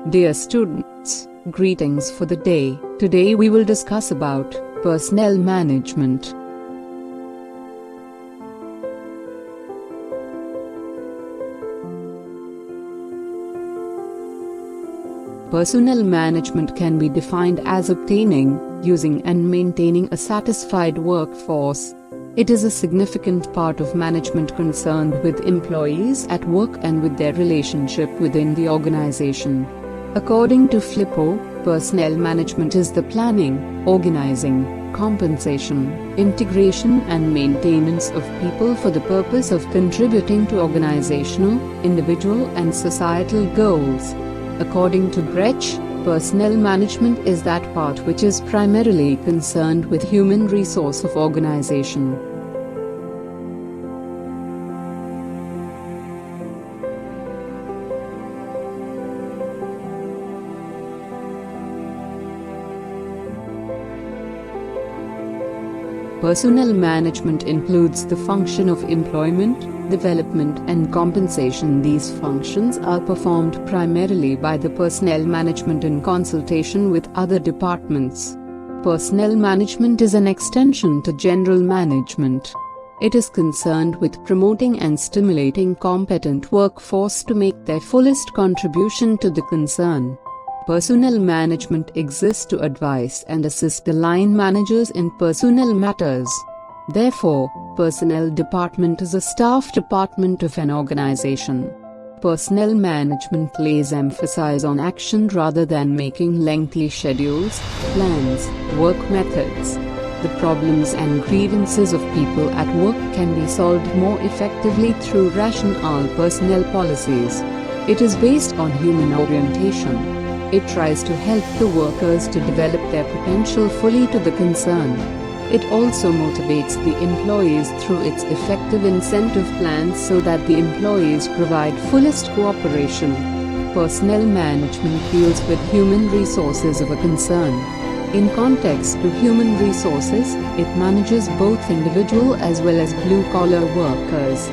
Dear students, greetings for the day. Today we will discuss about personnel management. Personnel management can be defined as obtaining, using and maintaining a satisfied workforce. It is a significant part of management concerned with employees at work and with their relationship within the organization. According to Flippo, personnel management is the planning, organizing, compensation, integration and maintenance of people for the purpose of contributing to organizational, individual and societal goals. According to Brecht, personnel management is that part which is primarily concerned with human resource of organization. Personnel management includes the function of employment, development and compensation. These functions are performed primarily by the personnel management in consultation with other departments. Personnel management is an extension to general management. It is concerned with promoting and stimulating competent workforce to make their fullest contribution to the concern. Personnel management exists to advise and assist the line managers in personnel matters. Therefore, personnel department is a staff department of an organization. Personnel management lays emphasis on action rather than making lengthy schedules, plans, work methods. The problems and grievances of people at work can be solved more effectively through rational personnel policies. It is based on human orientation. It tries to help the workers to develop their potential fully to the concern. It also motivates the employees through its effective incentive plans so that the employees provide fullest cooperation. Personnel management deals with human resources of a concern. In context to human resources, it manages both individual as well as blue-collar workers.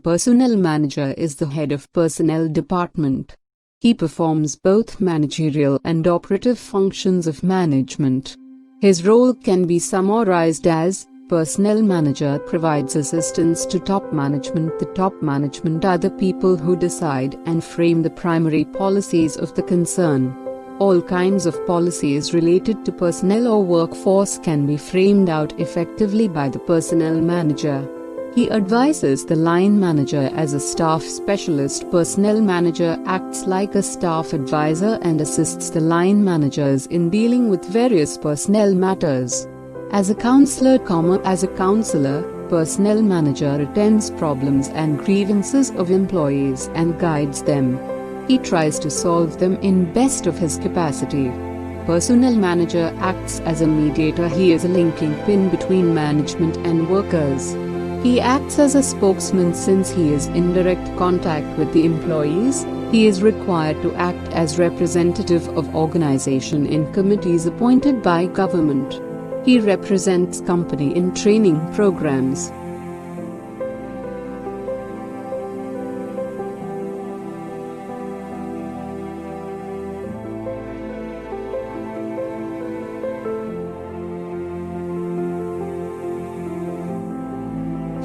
Personnel manager is the head of personnel department. He performs both managerial and operative functions of management. His role can be summarized as, personnel manager provides assistance to top management. The top management are the people who decide and frame the primary policies of the concern. All kinds of policies related to personnel or workforce can be framed out effectively by the personnel manager. He advises the line manager as a staff specialist. Personnel manager acts like a staff advisor and assists the line managers in dealing with various personnel matters. As a counselor, personnel manager attends problems and grievances of employees and guides them. He tries to solve them in best of his capacity. Personnel manager acts as a mediator. He is a linking pin between management and workers. He acts as a spokesman since he is in direct contact with the employees. He is required to act as representative of organization in committees appointed by government. He represents company in training programs.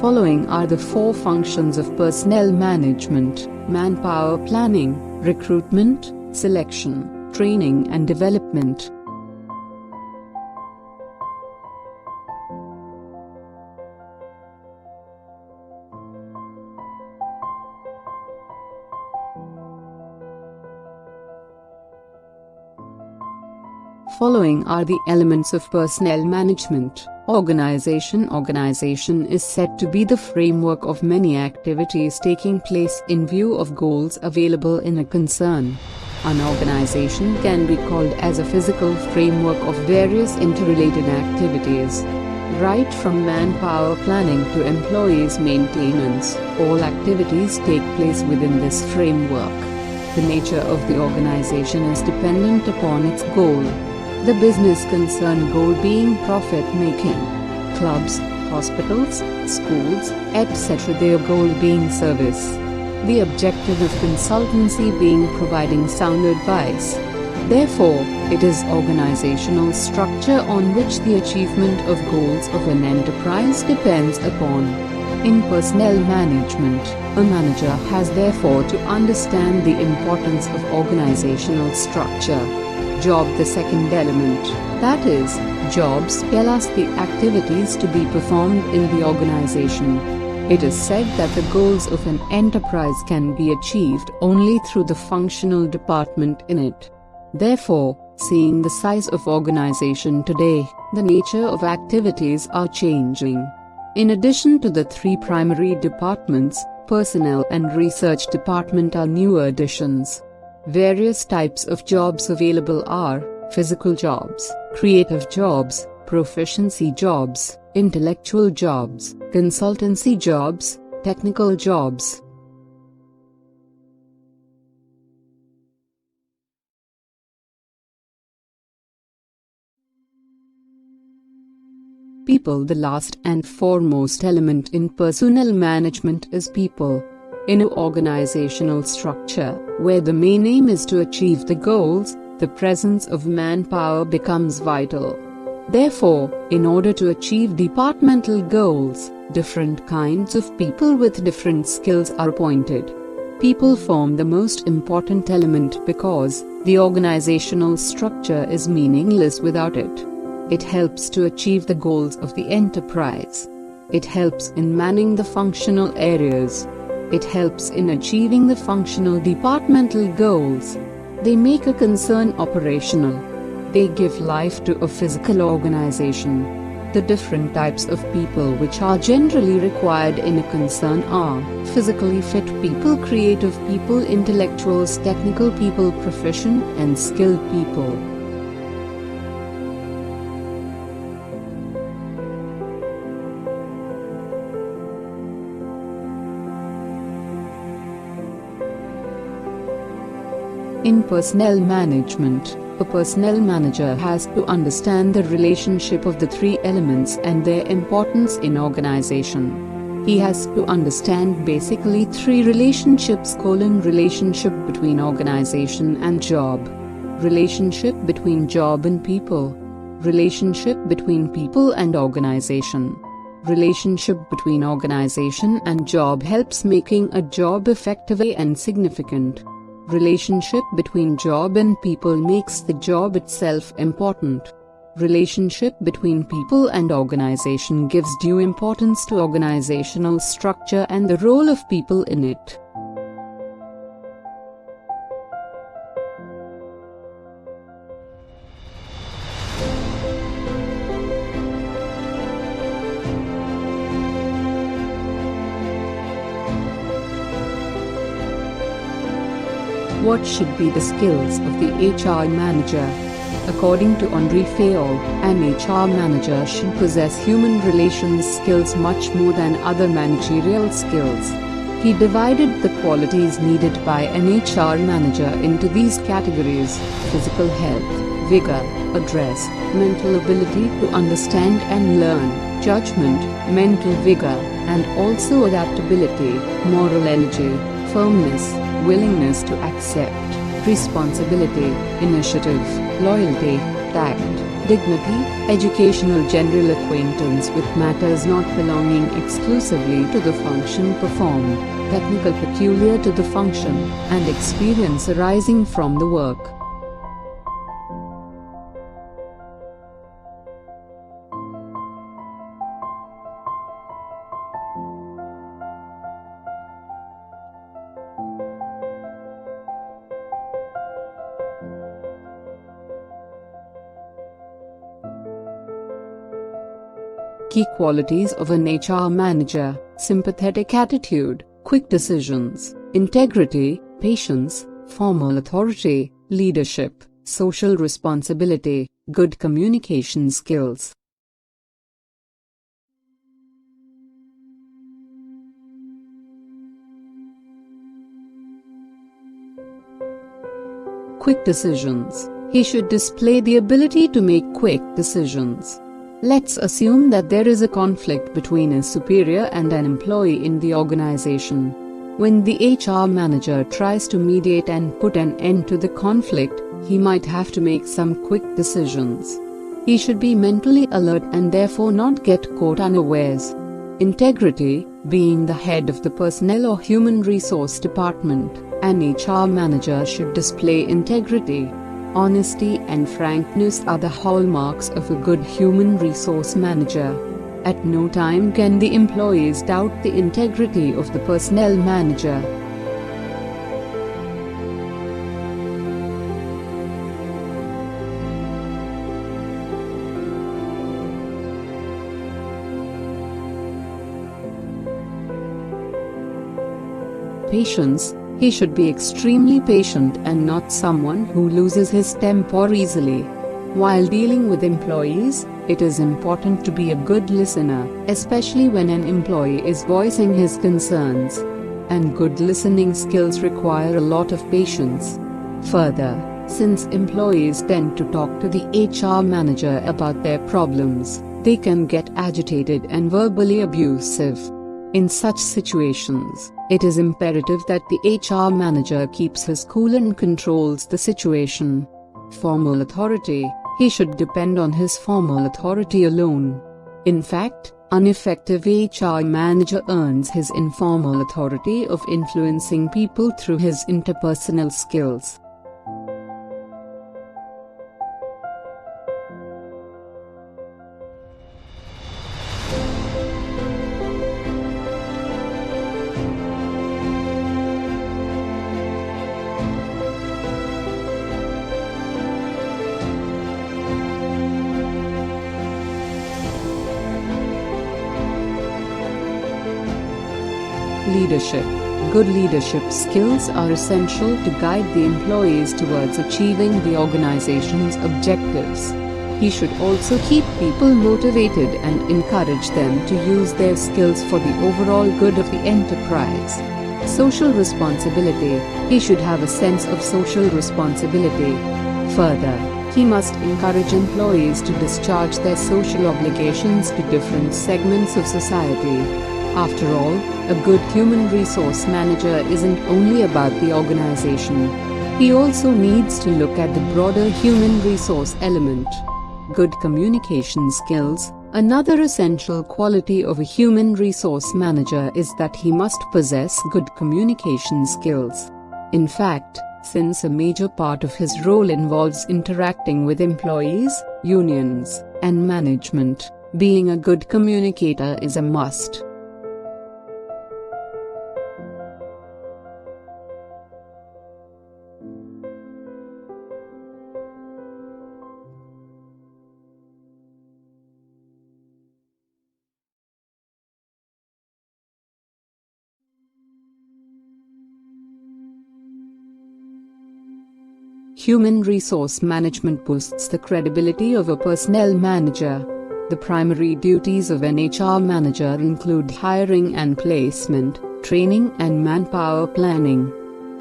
Following are the 4 functions of personnel management: manpower planning, recruitment, selection, training and development. Following are the elements of personnel management. Organization. Organization is said to be the framework of many activities taking place in view of goals available in a concern. An organization can be called as a physical framework of various interrelated activities. Right from manpower planning to employees' maintenance, all activities take place within this framework. The nature of the organization is dependent upon its goal. The business concern goal being profit-making. Clubs, hospitals, schools, etc. their goal being service. The objective of consultancy being providing sound advice. Therefore, it is organizational structure on which the achievement of goals of an enterprise depends upon. In personnel management, a manager has therefore to understand the importance of organizational structure. Job. The second element, that is, jobs tell us the activities to be performed in the organization. It is said that the goals of an enterprise can be achieved only through the functional department in it. Therefore, seeing the size of organization today, the nature of activities are changing. In addition to the three primary departments, personnel and research department are new additions. Various types of jobs available are physical jobs, creative jobs, proficiency jobs, intellectual jobs, consultancy jobs, technical jobs. People. The last and foremost element in personnel management is people. In an organizational structure, where the main aim is to achieve the goals, the presence of manpower becomes vital. Therefore, in order to achieve departmental goals, different kinds of people with different skills are appointed. People form the most important element because the organizational structure is meaningless without it. It helps to achieve the goals of the enterprise. It helps in manning the functional areas. It helps in achieving the functional departmental goals. They make a concern operational. They give life to a physical organization. The different types of people which are generally required in a concern are physically fit people, creative people, intellectuals, technical people, proficient and skilled people. In personnel management, a personnel manager has to understand the relationship of the three elements and their importance in organization. He has to understand basically three relationships: relationship between organization and job, relationship between job and people, relationship between people and organization. Relationship between organization and job helps making a job effective and significant. Relationship between job and people makes the job itself important. Relationship between people and organization gives due importance to organizational structure and the role of people in it. What should be the skills of the HR manager? According to Henri Fayol, an HR manager should possess human relations skills much more than other managerial skills. He divided the qualities needed by an HR manager into these categories: physical health, vigor, address, mental ability to understand and learn, judgment, mental vigor, and also adaptability, moral energy, firmness, willingness to accept, responsibility, initiative, loyalty, tact, dignity, educational general acquaintance with matters not belonging exclusively to the function performed, technical peculiar to the function, and experience arising from the work. Key qualities of an HR manager: sympathetic attitude, quick decisions, integrity, patience, formal authority, leadership, social responsibility, good communication skills. Quick decisions. He should display the ability to make quick decisions. Let's assume that there is a conflict between a superior and an employee in the organization. When the HR manager tries to mediate and put an end to the conflict, he might have to make some quick decisions. He should be mentally alert and therefore not get caught unawares. Integrity. Being the head of the personnel or human resource department, an HR manager should display integrity. Honesty and frankness are the hallmarks of a good human resource manager. At no time can the employees doubt the integrity of the personnel manager. Patience. He should be extremely patient and not someone who loses his temper easily. While dealing with employees, it is important to be a good listener, especially when an employee is voicing his concerns. And good listening skills require a lot of patience. Further, since employees tend to talk to the HR manager about their problems, they can get agitated and verbally abusive. In such situations, it is imperative that the HR manager keeps his cool and controls the situation. Formal authority. He should depend on his formal authority alone. In fact, an effective HR manager earns his informal authority of influencing people through his interpersonal skills. Leadership. Good leadership skills are essential to guide the employees towards achieving the organization's objectives. He should also keep people motivated and encourage them to use their skills for the overall good of the enterprise. Social responsibility. He should have a sense of social responsibility. Further, he must encourage employees to discharge their social obligations to different segments of society. After all, a good human resource manager isn't only about the organization. He also needs to look at the broader human resource element. Good communication skills. Another essential quality of a human resource manager is that he must possess good communication skills. In fact, since a major part of his role involves interacting with employees, unions, and management, being a good communicator is a must. Human resource management boosts the credibility of a personnel manager. The primary duties of an HR manager include hiring and placement, training and manpower planning.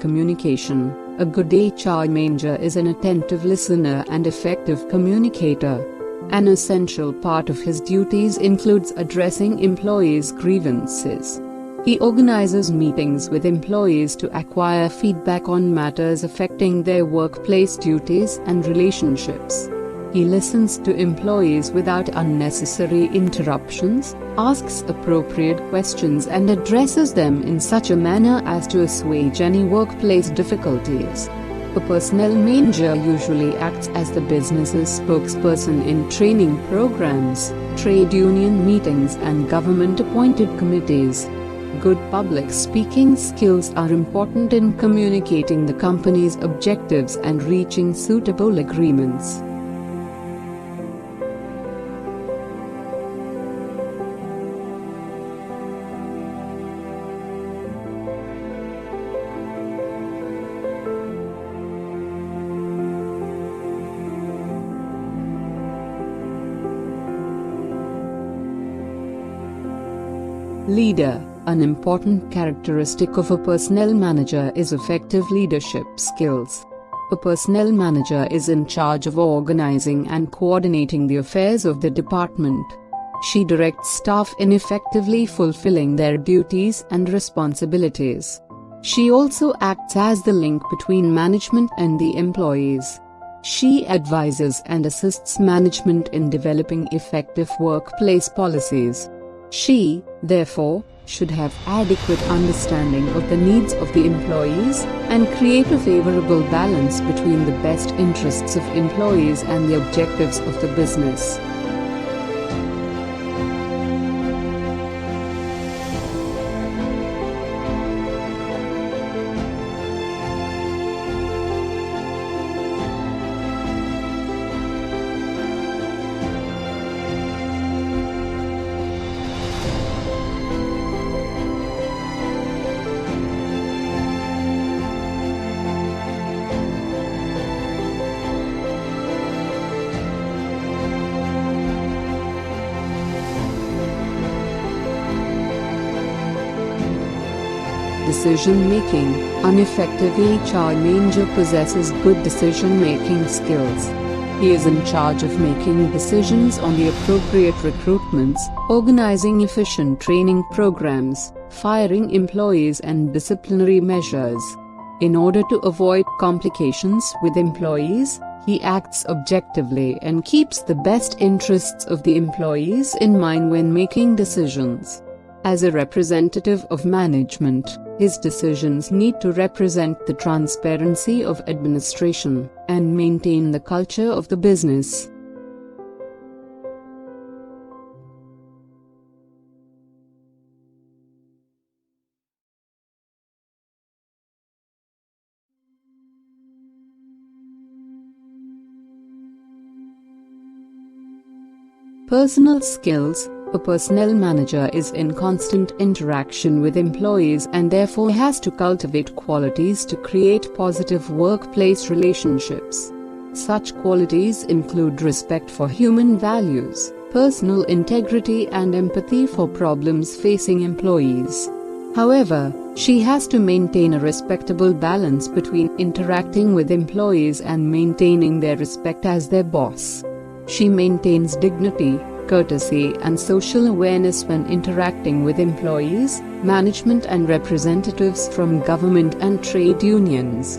Communication. A good HR manager is an attentive listener and effective communicator. An essential part of his duties includes addressing employees' grievances. He organizes meetings with employees to acquire feedback on matters affecting their workplace duties and relationships. He listens to employees without unnecessary interruptions, asks appropriate questions and addresses them in such a manner as to assuage any workplace difficulties. A personnel manager usually acts as the business's spokesperson in training programs, trade union meetings and government-appointed committees. Good public speaking skills are important in communicating the company's objectives and reaching suitable agreements. Leader. An important characteristic of a personnel manager is effective leadership skills. A personnel manager is in charge of organizing and coordinating the affairs of the department. She directs staff in effectively fulfilling their duties and responsibilities. She also acts as the link between management and the employees. She advises and assists management in developing effective workplace policies. She, therefore, should have adequate understanding of the needs of the employees and create a favorable balance between the best interests of employees and the objectives of the business. Decision-making. An effective HR manager possesses good decision-making skills. He is in charge of making decisions on the appropriate recruitments, organizing efficient training programs, firing employees and disciplinary measures. In order to avoid complications with employees, he acts objectively and keeps the best interests of the employees in mind when making decisions. As a representative of management, his decisions need to represent the transparency of administration and maintain the culture of the business. Personal skills. A personnel manager is in constant interaction with employees and therefore has to cultivate qualities to create positive workplace relationships. Such qualities include respect for human values, personal integrity and empathy for problems facing employees. However, she has to maintain a respectable balance between interacting with employees and maintaining their respect as their boss. She maintains dignity, courtesy and social awareness when interacting with employees, management and representatives from government and trade unions.